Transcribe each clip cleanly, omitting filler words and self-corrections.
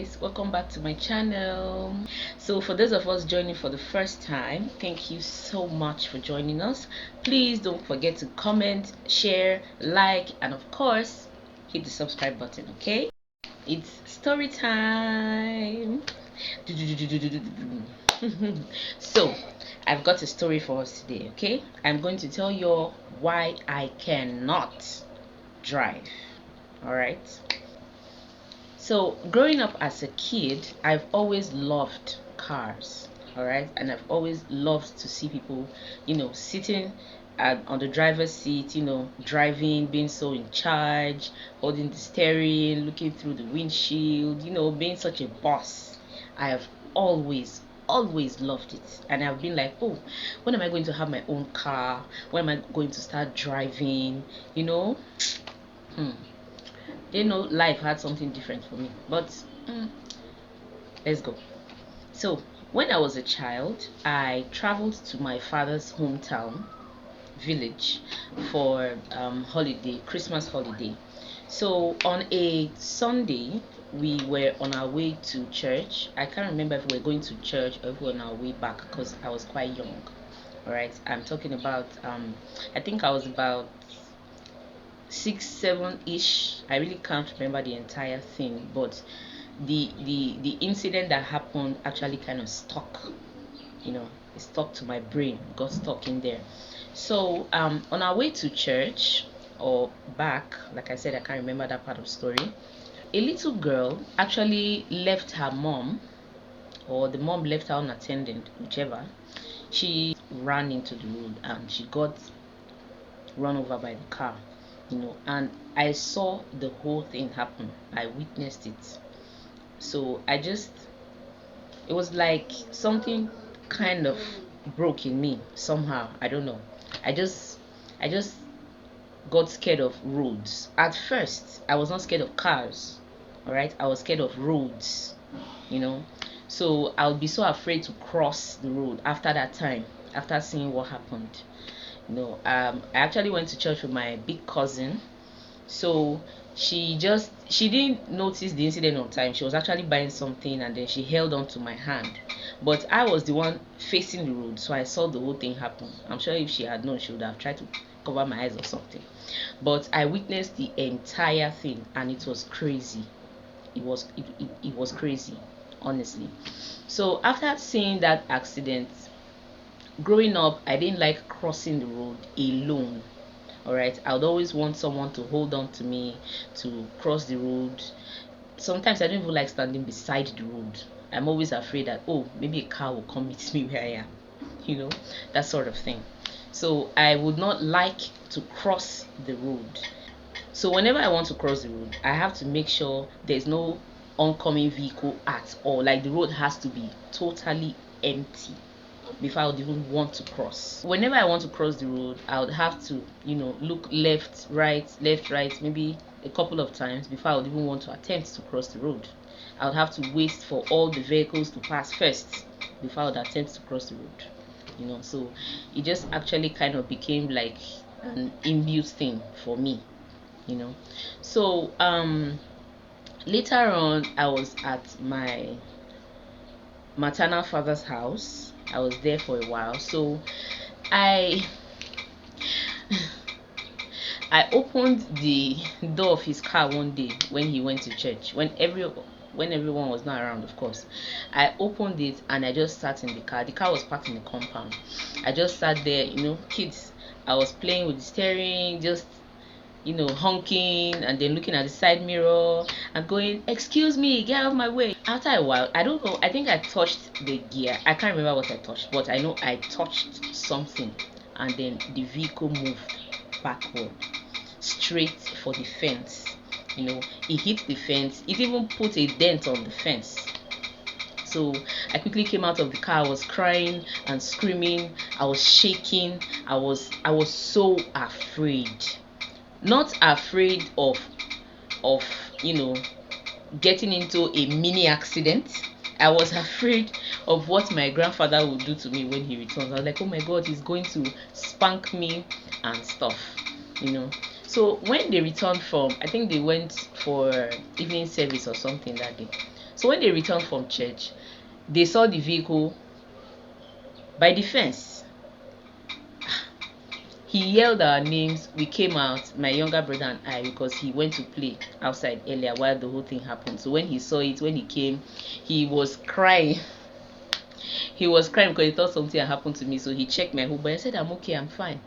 guys, welcome back to my channel. So for those of us joining for the first time, thank you so much for joining us. Please don't forget to comment, share, like, and of course hit the subscribe button. Okay, it's story time. So I've got a story for us today. Okay, I'm going to tell you why I cannot drive. All right. So growing up as a kid, I've always loved cars, all right, and I've always loved to see people, sitting on the driver's seat, driving, being so in charge, holding the steering, looking through the windshield, being such a boss. I have always loved it, and I've been like, oh, when am I going to have my own car? When am I going to start driving? Hmm. Life had something different for me, but let's go. So when I was a child, I traveled to my father's hometown village for holiday, Christmas holiday. So on a Sunday, we were on our way to church. I can't remember if we were going to church or if we were on our way back because I was quite young. All right, I'm talking about I think I was about 6, 7 ish. I really can't remember the entire thing, but the incident that happened actually kind of stuck. It stuck to my brain, got stuck in there. So on our way to church or back, like I said, I can't remember that part of the story. A little girl actually left her mom, or the mom left her unattended, whichever. She ran into the road and she got run over by the car, and I saw the whole thing happen. I witnessed it. So it was like something kind of broke in me somehow. I don't know. I just got scared of roads. At first, I was not scared of cars. All right, I was scared of roads. You know, so I would be so afraid to cross the road after that time. After seeing what happened, I actually went to church with my big cousin. So she didn't notice the incident on time. She was actually buying something and then she held on to my hand, but I was the one facing the road, so I saw the whole thing happen. I'm sure if she had known, she would have tried to cover my eyes or something, but I witnessed the entire thing and it was crazy. It was crazy, honestly. So after seeing that accident, growing up, I didn't like crossing the road alone. All right, I would always want someone to hold on to me to cross the road. Sometimes I don't even like standing beside the road. I'm always afraid that, oh, maybe a car will come meet me where I am, you know, that sort of thing. So I would not like to cross the road. So whenever I want to cross the road, I have to make sure there's no oncoming vehicle at all. Like the road has to be totally empty before I would even want to cross. Whenever I want to cross the road, I would have to, look left, right, maybe a couple of times before I would even want to attempt to cross the road. I would have to wait for all the vehicles to pass first before I would attempt to cross the road. So it just actually kind of became like an inbuilt thing for me. So later on, I was at my maternal father's house. I was there for a while. So I I opened the door of his car one day when he went to church. When everyone was not around, of course. I opened it and I just sat in the car. The car was parked in the compound. I just sat there, kids. I was playing with the steering, just honking and then looking at the side mirror and going, excuse me, get out of my way. After a while, I don't know, I think I touched the gear. I can't remember what I touched, but I know I touched something and then the vehicle moved backward straight for the fence. It hit the fence. It even put a dent on the fence. So I quickly came out of the car. I was crying and screaming. I was shaking. I was so afraid. Not afraid of getting into a mini accident. I was afraid of what my grandfather would do to me when he returns. I was like, oh my god, he's going to spank me and stuff. So when they returned from, I think they went for evening service or something that day. So when they returned from church, they saw the vehicle by the fence. He yelled our names. We came out, my younger brother and I, because he went to play outside earlier while the whole thing happened. So when he saw it, when he came, he was crying. He was crying because he thought something had happened to me. So he checked my home, but I said, I'm okay, I'm fine.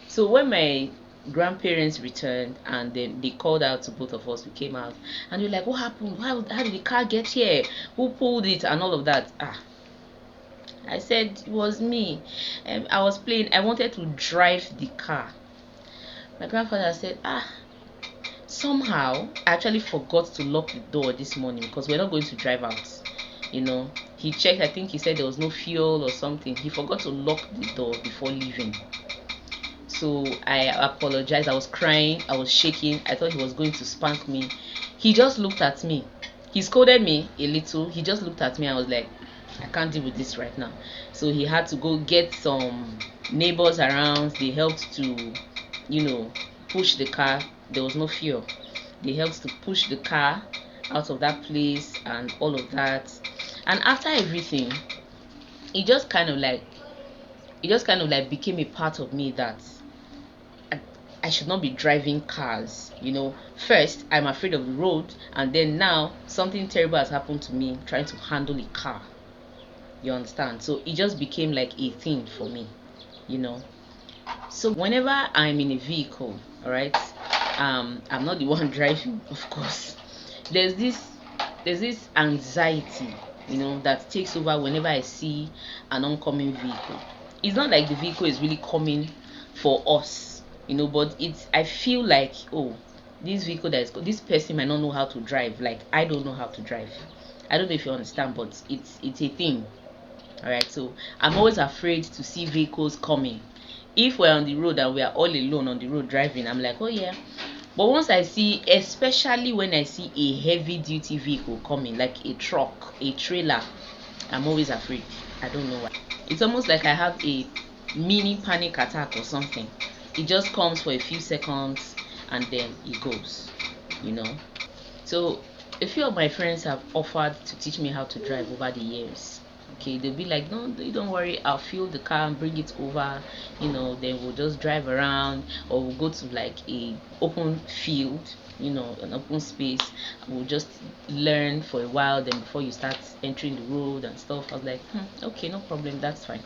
So when my grandparents returned and then they called out to both of us, we came out and they were like, what happened? How did the car get here? Who pulled it? And all of that. I said it was me. I was playing. I wanted to drive the car. My grandfather said, somehow I actually forgot to lock the door this morning because we're not going to drive out. He checked. I think he said there was no fuel or something. He forgot to lock the door before leaving. So I apologized. I was crying. I was shaking. I thought he was going to spank me. He just looked at me. He scolded me a little. He just looked at me. I was like, I can't deal with this right now. So he had to go get some neighbors around. They helped to, push the car. There was no fuel. They helped to push the car out of that place and all of that. And after everything, it just kind of like became a part of me that I should not be driving cars. First I'm afraid of the road, and then now something terrible has happened to me trying to handle a car. You understand? So it just became like a thing for me. So whenever I'm in a vehicle, all right, I'm not the one driving, of course. There's this anxiety, that takes over whenever I see an oncoming vehicle. It's not like the vehicle is really coming for us, but I feel like, this vehicle this person might not know how to drive, like I don't know how to drive. I don't know if you understand, but it's a thing. All right, so I'm always afraid to see vehicles coming. If we're on the road and we are all alone on the road driving, I'm like, oh yeah. But once I see, especially when I see a heavy duty vehicle coming, like a truck, a trailer, I'm always afraid. I don't know why. It's almost like I have a mini panic attack or something. It just comes for a few seconds and then it goes. So a few of my friends have offered to teach me how to drive over the years. Okay, they'll be like, no, don't worry, I'll fuel the car and bring it over, then we'll just drive around, or we'll go to like a open field, an open space, and we'll just learn for a while, then before you start entering the road and stuff. I was like, okay, no problem, that's fine.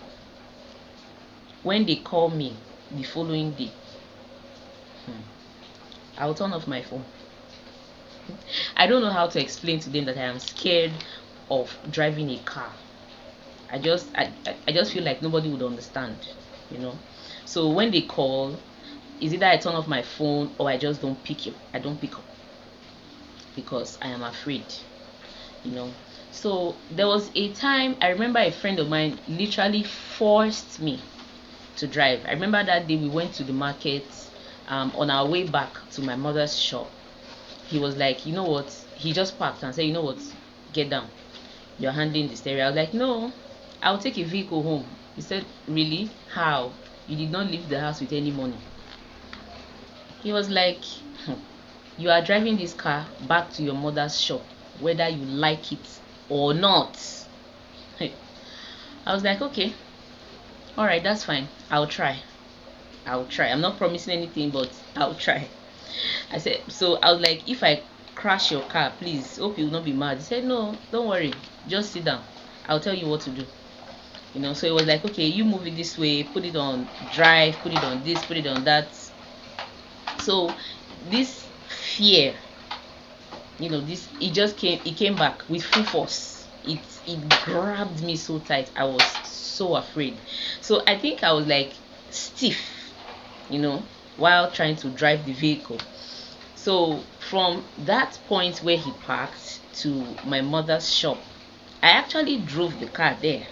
When they call me the following day, I'll turn off my phone. I don't know how to explain to them that I am scared of driving a car. I just feel like nobody would understand, So when they call, is either I turn off my phone or I just don't pick up. I don't pick up because I am afraid, So there was a time I remember a friend of mine literally forced me to drive. I remember that day we went to the market. On our way back to my mother's shop, he was like, you know what? He just parked and said, you know what? Get down. You're handling the stereo. I was like, no. I'll take a vehicle home. He said, really? How? You did not leave the house with any money. He was like, you are driving this car back to your mother's shop, whether you like it or not. I was like, okay, all right, that's fine. I'll try. I'm not promising anything, but I'll try. I said, so I was like, if I crash your car, please, hope you will not be mad. He said, no, don't worry, just sit down. I'll tell you what to do. So it was like, okay, you move it this way, put it on drive, put it on this, put it on that. So this fear, it came back with full force. It grabbed me so tight. I was so afraid. So I think I was like stiff, while trying to drive the vehicle. So from that point where he parked to my mother's shop, I actually drove the car there.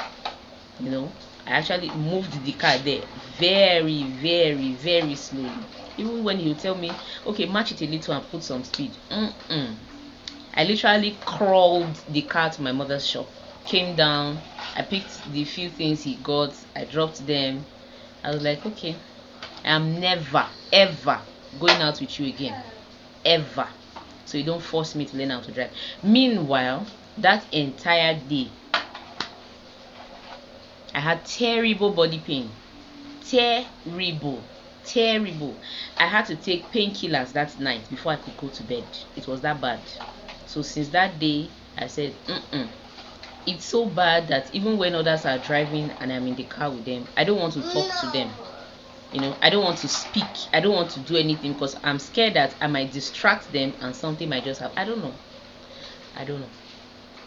I actually moved the car there very, very, very slowly. Even when he would tell me, okay, match it a little and put some speed. I literally crawled the car to my mother's shop, came down, I picked the few things he got, I dropped them. I was like, okay, I'm never, ever going out with you again. Ever. So you don't force me to learn how to drive. Meanwhile, That entire day I had terrible body pain. Terrible. I had to take painkillers that night before I could go to bed. It was that bad. So since that day, I said, it's so bad that even when others are driving and I'm in the car with them, I don't want to talk to them. I don't want to speak. I don't want to do anything because I'm scared that I might distract them and something might just happen. I don't know.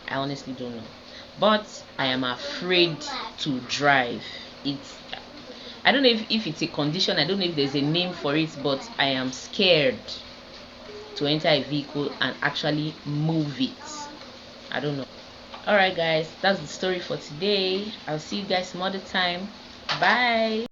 I honestly don't know. But I am afraid to drive. I don't know if it's a condition. I don't know if there's a name for it, but I am scared to enter a vehicle and actually move it. I don't know. Alright guys, that's the story for today. I'll see you guys some other time. Bye.